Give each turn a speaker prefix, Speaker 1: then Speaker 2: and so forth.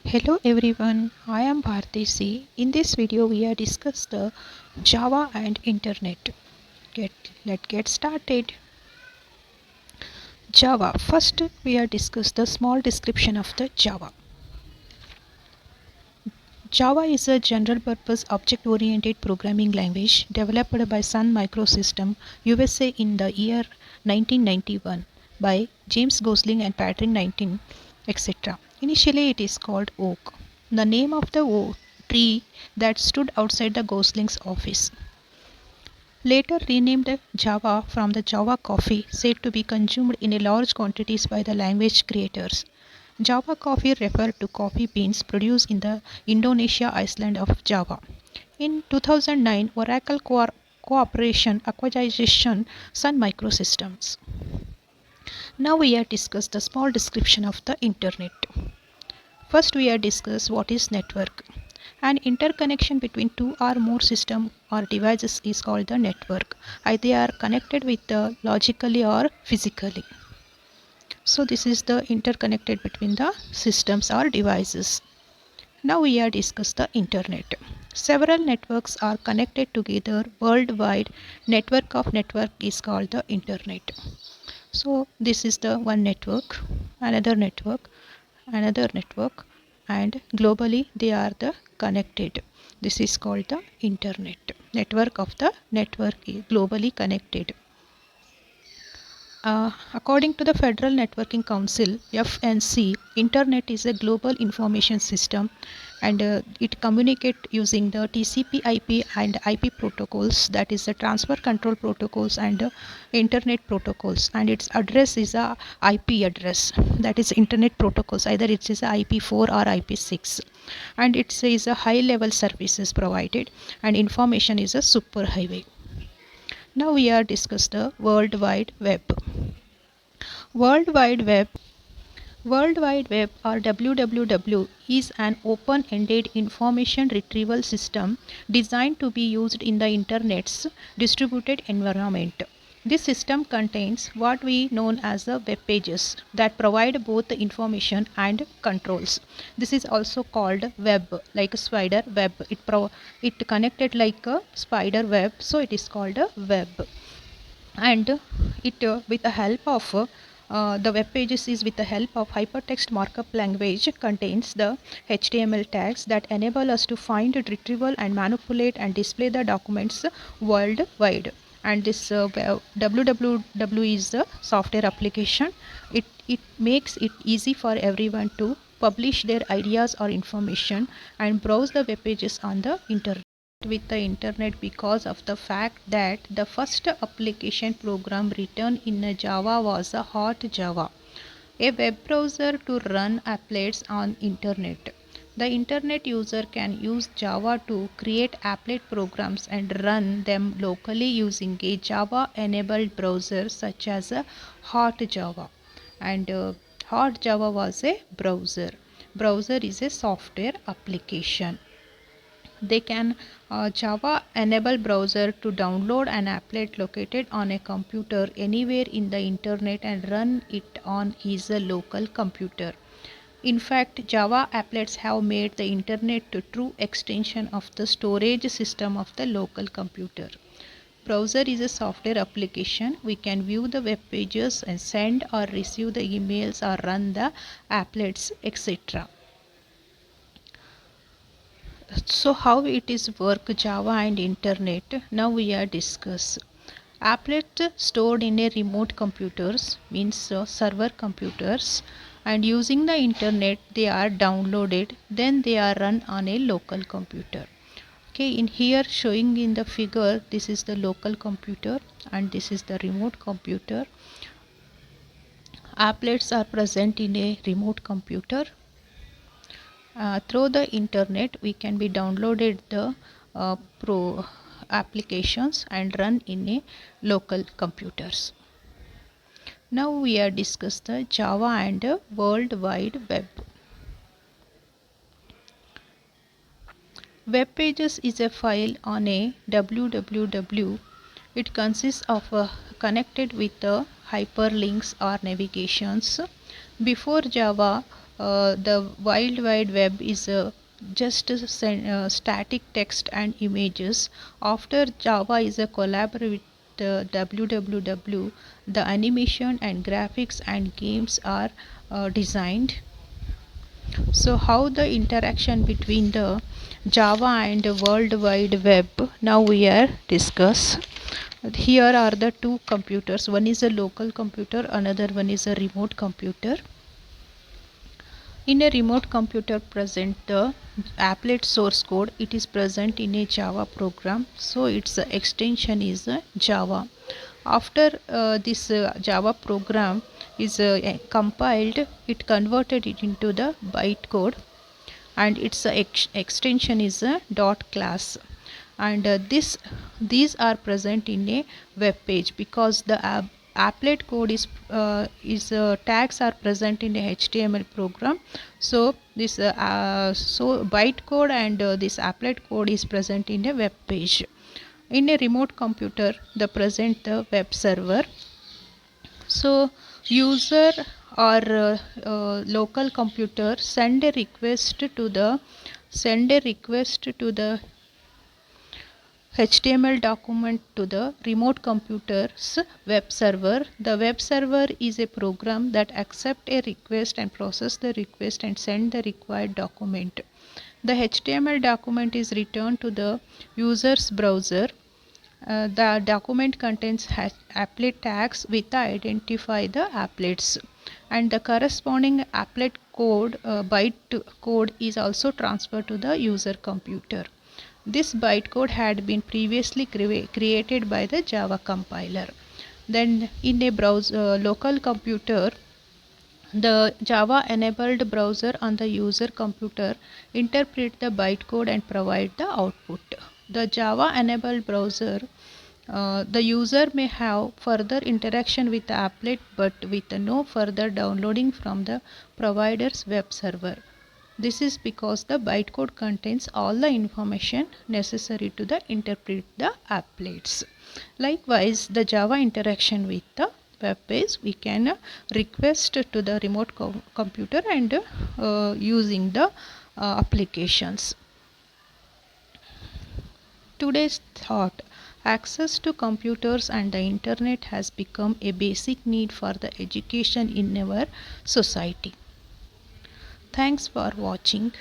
Speaker 1: Hello everyone, I am Bharti C. In this video we are discuss the Java and Internet. Let's get started. Java. First we are discuss the small description of the Java. Java is a general purpose object oriented programming language developed by Sun Microsystem USA in the year 1991 by James Gosling and Patrick 19 etc. Initially it is called Oak, the name of the oak tree that stood outside the Gosling's office. Later renamed Java from the Java coffee said to be consumed in large quantities by the language creators. Java coffee referred to coffee beans produced in the Indonesia island of Java. In 2009, Oracle Cooperation Acquisition Sun Microsystems. Now we are discuss the small description of the Internet. First we are discuss what is network. An interconnection between two or more systems or devices is called the network. Either they are connected with the logically or physically. So this is the interconnected between the systems or devices. Now we are discuss the internet. Several networks are connected together worldwide. Network of network is called the internet. So this is the one network, another network, another network, and globally they are the connected. This is called the internet. Network of the network is globally connected. According to the Federal Networking Council (FNC), Internet is a global information system, and it communicates using the TCP/IP and IP protocols, that is the transfer control protocols and Internet protocols, and its address is a IP address, that is Internet protocols. Either it is a IP4 or IP6, and it says a high level services provided, and information is a superhighway. Now we are discuss the World Wide Web. World Wide Web World Wide Web or WWW is an open-ended information retrieval system designed to be used in the Internet's distributed environment. This system contains what we known as the web pages that provide both the information and controls. This is also called web, like a spider web. It connected like a spider web, so it is called a web. And it with the help of the web pages is with the help of hypertext markup language contains the HTML tags that enable us to find, retrieval and manipulate and display the documents worldwide. And this www is the software application. It makes it easy for everyone to publish their ideas or information and browse the web pages on the internet with the internet because of the fact that the first application program written in Java was a hot Java, a web browser to run applets on internet. The internet user can use Java to create applet programs and run them locally using a Java enabled browser such as a hot Java. And hot Java was a browser. Browser is a software application. They can Java enable browser to download an applet located on a computer anywhere in the internet and run it on his local computer. In fact, Java applets have made the internet a true extension of the storage system of the local computer. Browser is a software application. We can view the web pages and send or receive the emails or run the applets, etc. So how it is work Java and internet? Now we are discuss. Applet stored in a remote computers means server computers, and using the internet they are downloaded, then they are run on a local computer. Okay, in here showing in the figure, this is the local computer and this is the remote computer. Applets are present in a remote computer. Through the internet we can be downloaded the pro applications and run in a local computers. Now we are discuss the Java and World Wide Web. Web pages is a file on a www. It consists of connected with the hyperlinks or navigations. Before Java, the Wild Wide Web is just static text and images. After Java is a collaborate with www, the animation and graphics and games are designed. So how the interaction between the Java and the World Wide Web now we are discuss. Here are the two computers. One is a local computer, another one is a remote computer. In a remote computer present the applet source code, it is present in a Java program, so its extension is Java. After this Java program is compiled, it converted it into the bytecode, and its extension is a dot class. And these are present in a web page because the applet code is tags are present in a HTML program. So this so bytecode and this applet code is present in a web page. In a remote computer, the present the web server. So user or local computer send a request to the HTML document to the remote computer's web server. The web server is a program that accepts a request and process the request and send the required document. The HTML document is returned to the user's browser. The document contains applet tags with identify the applets, and the corresponding applet code byte code is also transferred to the user computer. This bytecode had been previously created by the Java compiler. Then in a local computer, the Java enabled browser on the user computer interpret the bytecode and provide the output. The Java enabled browser, the user may have further interaction with the applet but with no further downloading from the provider's web server. This is because the bytecode contains all the information necessary to the interpret the applets. Likewise, the Java interaction with the web page, we can request to the remote computer and using the applications. Today's thought: access to computers and the internet has become a basic need for the education in our society. Thanks for watching.